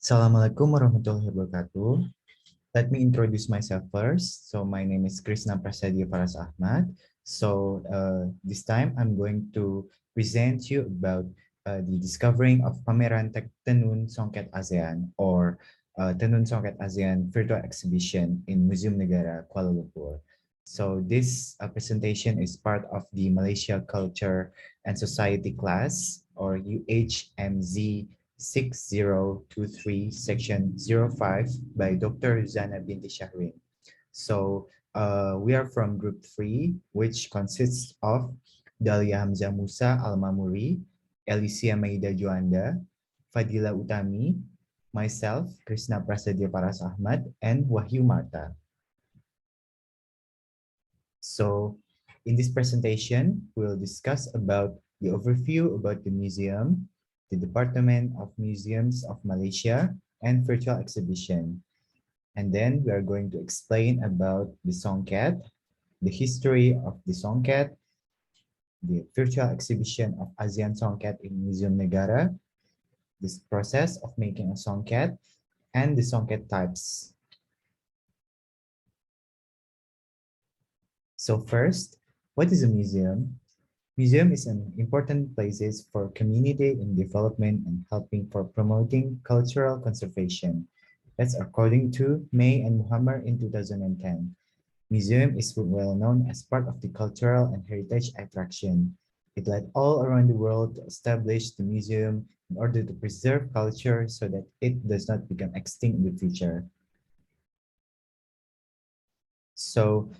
Assalamualaikum warahmatullahi wabarakatuh. Let me introduce myself first. So my name is Krishna Prasadya Paras Ahmad. This time I'm going to present you about the discovering of Pameran Tenun Songket ASEAN or Tenun Songket ASEAN virtual exhibition in Museum Negara Kuala Lumpur. So this presentation is part of the Malaysia Culture and Society class or UHMZ6023 section 05 by Dr. Zana binti Shahrin. We are from group 3, which consists of Dalia Hamzah Musa Al-Mamuri, Alicia Maida Juanda, Fadila Utami, myself, Krishna Prasadya Paras Ahmad, and Wahyu Marta. So in this presentation, we'll discuss about the overview about the museum, the Department of Museums of Malaysia, and virtual exhibition. And then we are going to explain about the Songket, the history of the Songket, the virtual exhibition of ASEAN Songket in Museum Negara, this process of making a Songket, and the Songket types. So first, what is a museum? Museum is an important places for community in development and helping for promoting cultural conservation. That's according to May and Muhammad in 2010. Museum is well known as part of the cultural and heritage attraction. It led all around the world to establish the museum in order to preserve culture so that it does not become extinct in the future. So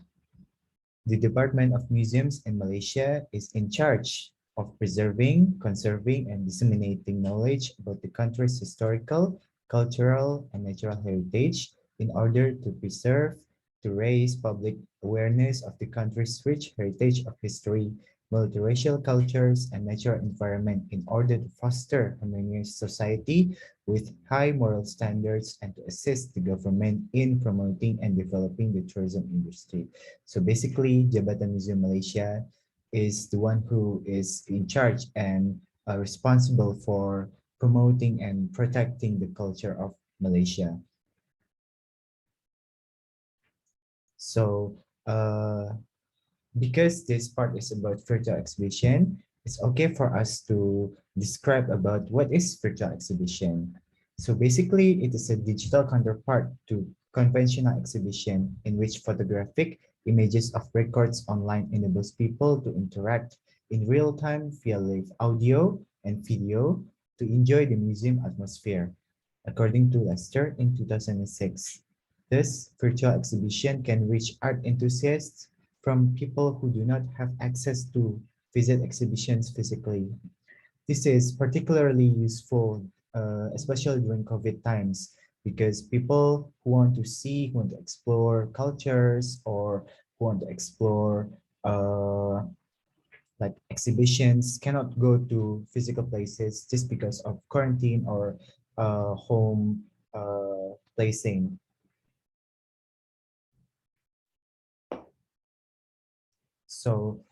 the Department of Museums in Malaysia is in charge of preserving, conserving, and disseminating knowledge about the country's historical, cultural, and natural heritage in order to preserve, to raise public awareness of the country's rich heritage of history, multiracial cultures, and natural environment in order to foster harmonious society with high moral standards and to assist the government in promoting and developing the tourism industry. So basically, Jabatan Museum Malaysia is the one who is in charge and responsible for promoting and protecting the culture of Malaysia. So because this part is about virtual exhibition, it's okay for us to describe about what is virtual exhibition. So basically, it is a digital counterpart to conventional exhibition in which photographic images of records online enables people to interact in real time via live audio and video to enjoy the museum atmosphere, according to Lester in 2006. This virtual exhibition can reach art enthusiasts from people who do not have access to visit exhibitions physically. This is particularly useful, especially during COVID times, because people who want to see, who want to explore cultures, or who want to explore like exhibitions cannot go to physical places just because of quarantine or home placing. So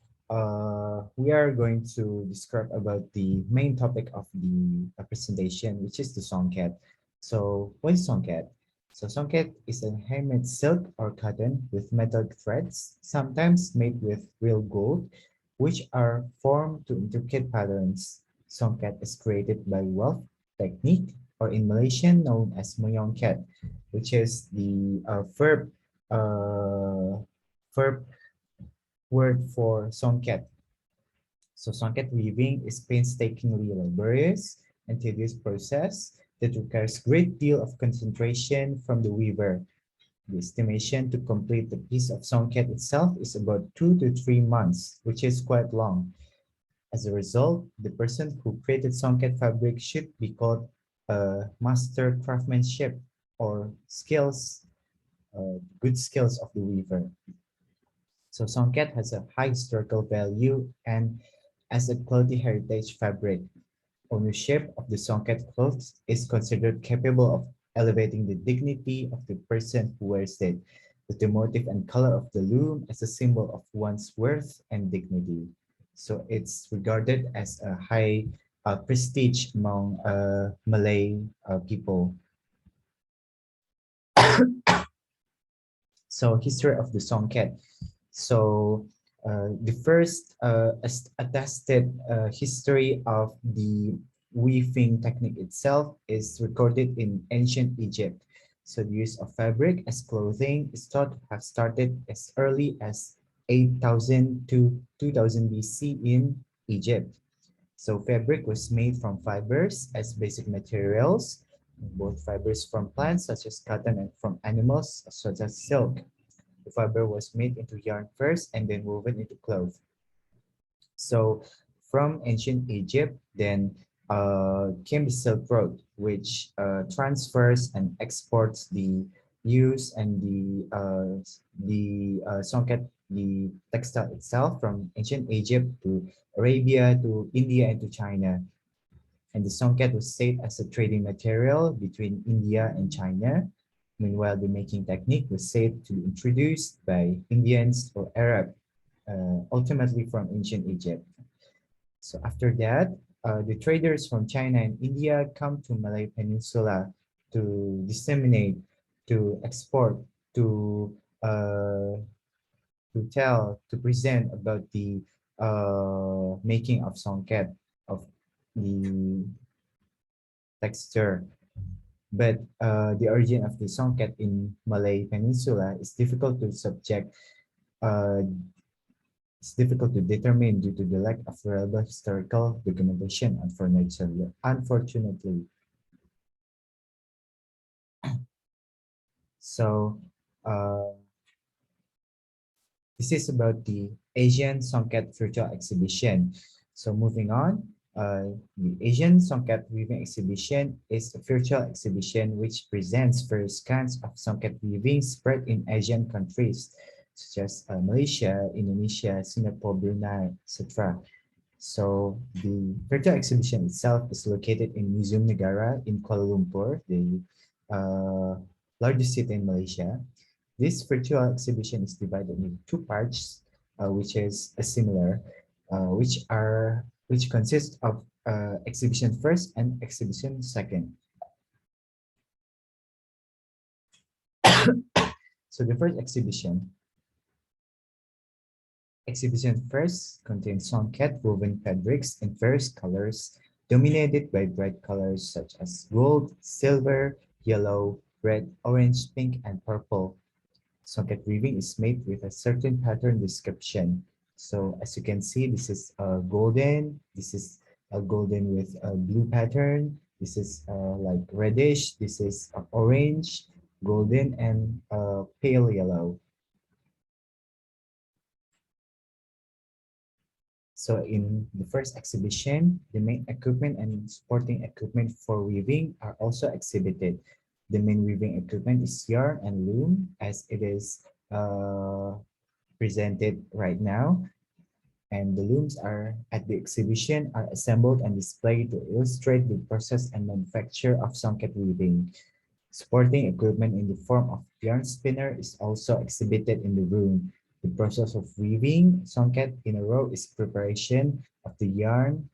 we are going to describe about the main topic of the presentation, which is the Songket. So what is Songket? So Songket is a handmade silk or cotton with metal threads, sometimes made with real gold, which are formed to intricate patterns. Songket is created by weft technique, or in Malaysian known as menyongket, which is the uh, verb word for Songket. So Songket weaving is painstakingly laborious and tedious process that requires great deal of concentration from the weaver. The estimation to complete the piece of Songket itself is about 2 to 3 months, which is quite long. As a result, the person who created Songket fabric should be called a master craftsmanship or skills, good skills of the weaver. So Songket has a high historical value and as a quality heritage fabric. Ownership of the Songket clothes is considered capable of elevating the dignity of the person who wears it, with the motif and color of the loom as a symbol of one's worth and dignity. So it's regarded as a high prestige among Malay people. So history of the Songket. So the first attested history of the weaving technique itself is recorded in ancient Egypt. So the use of fabric as clothing is thought to have started as early as 8000 to 2000 BC in Egypt. So fabric was made from fibers as basic materials, both fibers from plants such as cotton and from animals such as silk. The fiber was made into yarn first and then woven into cloth. So from ancient Egypt, then came the Silk Road, which transfers and exports the use and the Songket, the textile itself from ancient Egypt to Arabia to India and to China. And the Songket was saved as a trading material between India and China. Meanwhile, the making technique was said to be introduced by Indians or Arab, ultimately from ancient Egypt. So after that, the traders from China and India come to Malay Peninsula to disseminate, to export, to uh, to present about the making of songket, of the texture. But the origin of the songket in Malay Peninsula is difficult to subject. Uh, it's difficult to determine due to the lack of reliable historical documentation. Unfortunately, so uh, this is about the Asian Songket Virtual Exhibition. So moving on, the Asian Songket Weaving Exhibition is a virtual exhibition which presents various kinds of Songket weaving spread in Asian countries such as Malaysia, Indonesia, Singapore, Brunei, etc. So the virtual exhibition itself is located in Museum Negara in Kuala Lumpur, the uh, largest city in Malaysia. This virtual exhibition is divided into two parts, which is similar, which consist of exhibition first and exhibition second. So the first exhibition first contains songket woven fabrics in various colors, dominated by bright colors such as gold, silver, yellow, red, orange, pink, and purple. Songket weaving is made with a certain pattern description. So as you can see, this is golden. This is a golden with a blue pattern. This is like reddish. This is orange, golden, and pale yellow. So in the first exhibition, the main equipment and supporting equipment for weaving are also exhibited. The main weaving equipment is yarn and loom, as it is presented right now. And the looms are at the exhibition are assembled and displayed to illustrate the process and manufacture of songket weaving. Supporting equipment in the form of yarn spinner is also exhibited in the room. The process of weaving songket in a row is preparation of the yarn,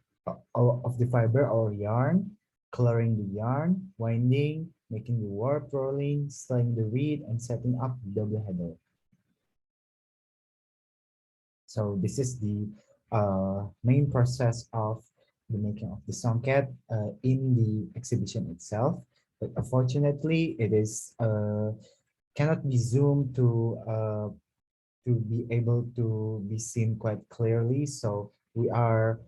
of the fiber or yarn, coloring the yarn, winding, making the warp, rolling, sewing the reed, and setting up the double header. So this is the main process of the making of the songket in the exhibition itself. But unfortunately, it is cannot be zoomed to be able to be seen quite clearly. So we are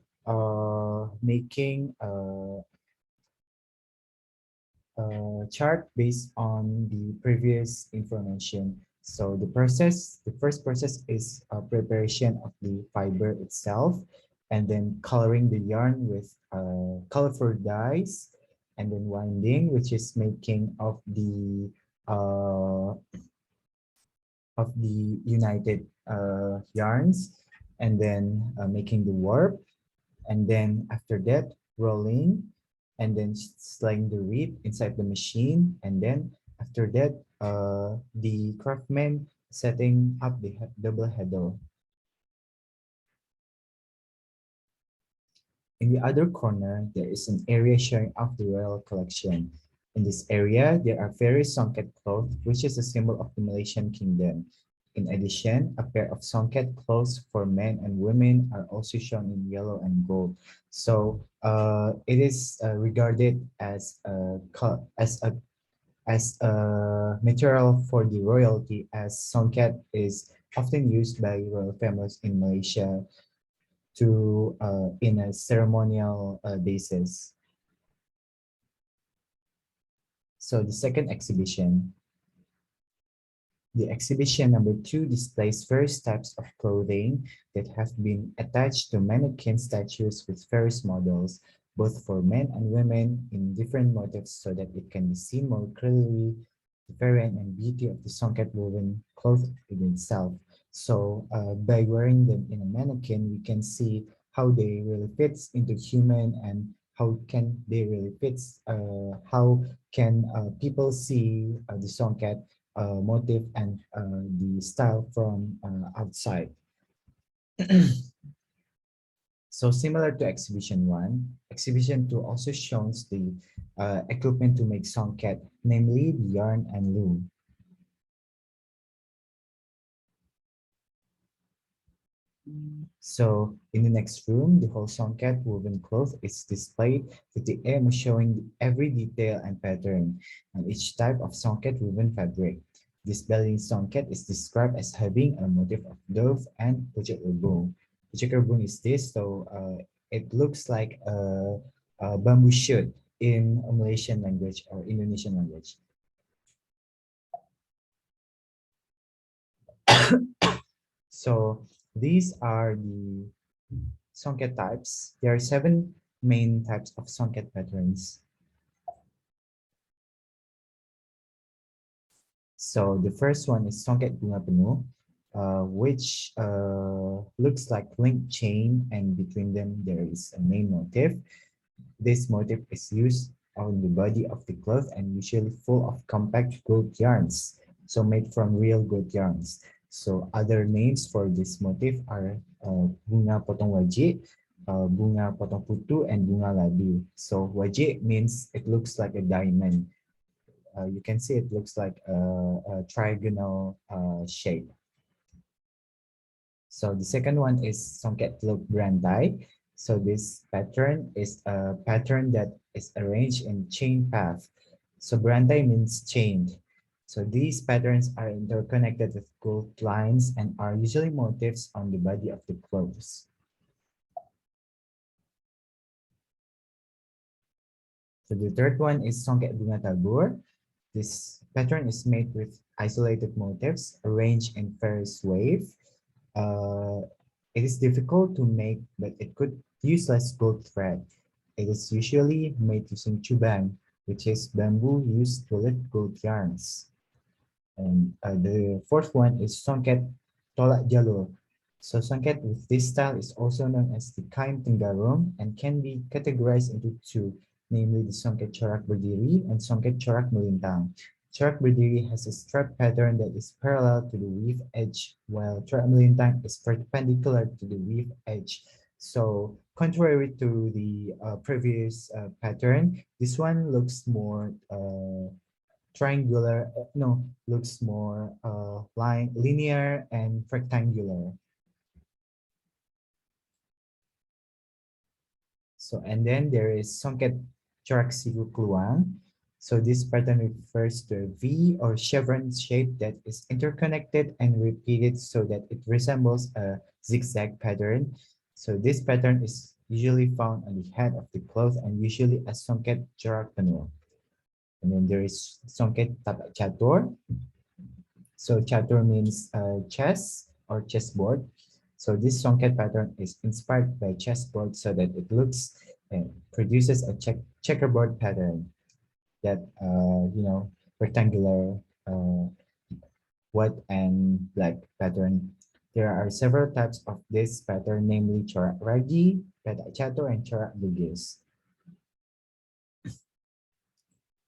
making chart based on the previous information. So the first process is preparation of the fiber itself, and then coloring the yarn with colorful dyes, and then winding, which is making uh, of the united yarns, and then making the warp, and then after that rolling, and then sliding the reed inside the machine, and then after that the craftsman setting up the double header. In the other corner there is an area showing off the royal collection. In this area, there are various Songket cloth, which is a symbol of the Malaysian kingdom. In addition, a pair of Songket clothes for men and women are also shown in yellow and gold. So it is regarded as a material for the royalty, as Songket is often used by royal families in Malaysia to in a ceremonial basis. So the second exhibition, the exhibition number 2 displays various types of clothing that have been attached to mannequin statues with various models, both for men and women in different motifs so that it can be seen more clearly the variant and beauty of the Songket woven cloth in itself. So by wearing them in a mannequin, we can see how they really fits into human and how can they really fits, how can people see the Songket motif and the style from outside. So similar to exhibition 1, exhibition 2 also shows the equipment to make songket, namely the yarn and loom. So in the next room, the whole songket woven cloth is displayed with the aim of showing every detail and pattern on each type of songket woven fabric. This belly songket is described as having a motif of dove and pucuk rebung. Pucuk rebung is this, so it looks like a bamboo shoot in a Malaysian language or Indonesian language. So these are the Songket types. There are 7 main types of Songket patterns. So the first one is Songket Bunga Penuh, which looks like link chain, and between them there is a main motif. This motif is used on the body of the cloth and usually full of compact gold yarns, so made from real gold yarns. So other names for this motif are bunga potong wajik, bunga potong putu, and bunga ladu. So wajik means it looks like a diamond. You can see it looks like a trigonal shape. So the second one is Songket Teluk Brandai. So this pattern is a pattern that is arranged in chain path. So Brandai means chained. So these patterns are interconnected with gold lines and are usually motifs on the body of the clothes. So the third one is Songket Bunga Tabur. This pattern is made with isolated motifs arranged in various waves. It is difficult to make, but it could use less gold thread. It is usually made using chubang, which is bamboo used to lift gold yarns. And the fourth one is Songket Tolak Jalur. So Songket with this style is also known as the Kain Tenggarong and can be categorized into 2, namely the Songket Corak Berdiri and Songket Corak Melintang. Corak Berdiri has a stripe pattern that is parallel to the weave edge, while Corak Melintang is perpendicular to the weave edge. So contrary to the previous pattern, this one looks more triangular, no, looks more linear and rectangular. So, and then there is Songket Corak Siku Kluang. So this pattern refers to a V or chevron shape that is interconnected and repeated so that it resembles a zigzag pattern. So this pattern is usually found on the head of the cloth and usually as Songket Corak Penuh. And then there is Songket Tapak Catur. So chatur means chess or chessboard. So this Songket pattern is inspired by chessboard so that it looks and produces a checkerboard pattern that rectangular white and black pattern. There are several types of this pattern, namely corak ragi, petak catur, and corak bugis.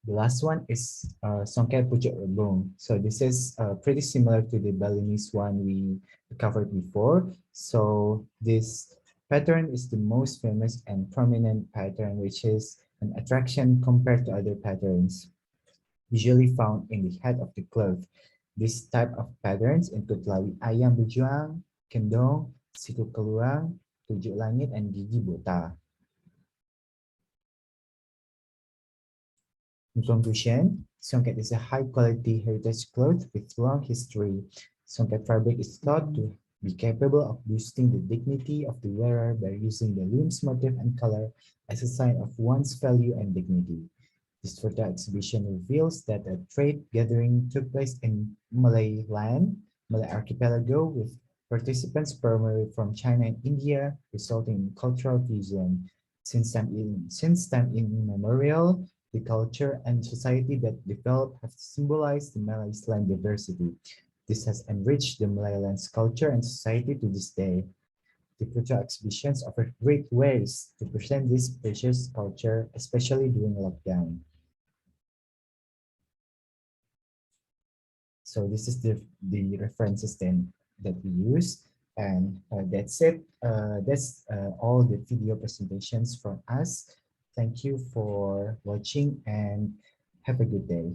The last one is Songket Pucuk Rebung. So this is pretty similar to the Balinese one we covered before. So this pattern is the most famous and prominent pattern, which is an attraction compared to other patterns. usually found in the head of the cloth. This type of patterns include lawi ayam berjuang, kendong, siku keluang, tujuh langit, and gigi buta. In conclusion, Songket is a high-quality heritage cloth with long history. Songket fabric is thought to be capable of boosting the dignity of the wearer by using the loom's motif and color as a sign of one's value and dignity. This photo exhibition reveals that a trade gathering took place in Malay land, Malay archipelago, with participants primarily from China and India, resulting in cultural fusion. Since time immemorial, the culture and society that developed have symbolized the Malay's land diversity. This has enriched the Malayaland's culture and society to this day. The photo exhibitions offer great ways to present this precious culture, especially during lockdown. So this is the references then that we use. And that's it. That's all the video presentations from us. Thank you for watching and have a good day.